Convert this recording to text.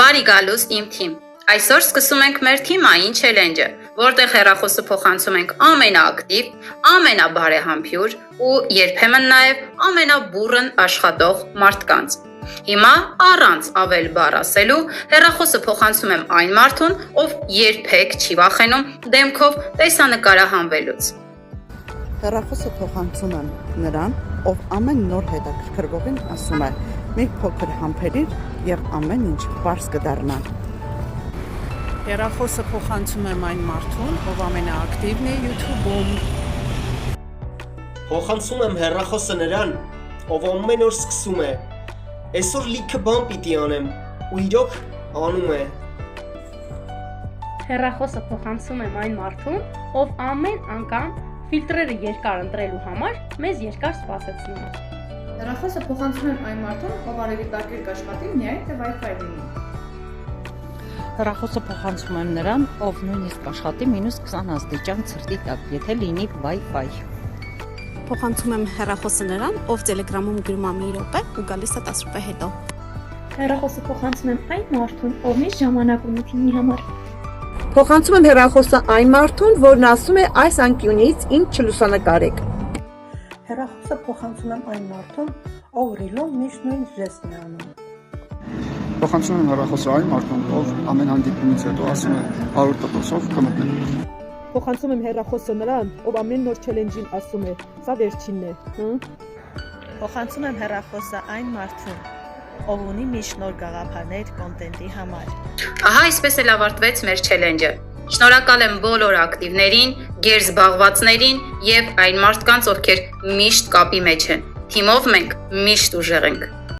Բարի գալուստ իմ թիմ։ Այսօր սկսում ենք մեր թիմային չելենջը, որտեղ հեռախոսը փոխանցում ենք ամենաակտիվ, ամենաբարեհամբույր ու երբեմն նաև ամենաբուռն աշխատող մարդկանց։ Հիմա առանց ավել բառ ասելու հեռախոսը փոխանցում եմ այն մարդուն, ով երբեք չի վախենում դեմքով տեսանկարահանվելուց։ Հեռախոսը փոխանցում եմ նրան, ով ամեն նոր հետաքրքրվողին ասում է՝ մի փոքր համբերիր եւ ամեն ինչ պարզ կդառնա։ Հեռախոսը փոխանցում եմ այն մարդուն, ով ամենաակտիվն է YouTube-ում։ Փոխանցում եմ հեռախոսը նրան, ով ամեն օր սկսում է։ Այսօր լիքը բան պիտի անեմ ու իրոք անում է։ Հեռախոսը փոխանցում եմ այն մարդուն, ով ամեն անգամ ֆիլտրերը երկար ընտրելու համար մեզ երկար սպասեցնում է։ Հեռախոսը փոխանցում եմ այն մարդուն, ով արևի տակեր կաշխատի միայն թե Wi-Fi լինի։ Հեռախոսը փոխանցում եմ նրան, ով նույնիսկ աշխատի -20 աստիճան ցրտի տակ, եթե լինի Wi-Fi։ Փոխանցում եմ հեռախոսը նրան, ով Telegram-ում գրում է մի րոպե ու գալիս է 10 րոպե հետո։ Հեռախոսը փոխանցում եմ այն մարդուն, ով միշտ ժամանակ ունի թիմի համար։ Փոխանցում եմ հեռախոսը այն մարդուն, որն ասում է այս անկյունից ինձ չլուսանկարեք։ Հեռախոսը փոխանցում եմ այն մարդուն, ով ռիլում միշտ նույն ժեստն է անում։ Փոխանցում եմ հեռախոսը այն մարդուն, ով ամեն հանդիպումից հետո ասում է 100%-ով կմտնեմ։ Փոխանցում եմ հեռախոսը նրան, ով ամեն նոր չելենջին ասում է, սա վերջինն է։ Փոխանցում եմ հեռախոսը այն մարդուն, ով ունի միշտ նոր գաղափարներ կոնտենտի համար։ Ահա այսպես էլ ավարտվեց մեր չելենջը։ Շնորհակալ եմ բոլոր ակտիվներին, գերզբաղվածներին եւ այն մարդկանց, ովքեր միշտ կապի մեջ են։ Թիմով մենք միշտ ուժեղ ենք։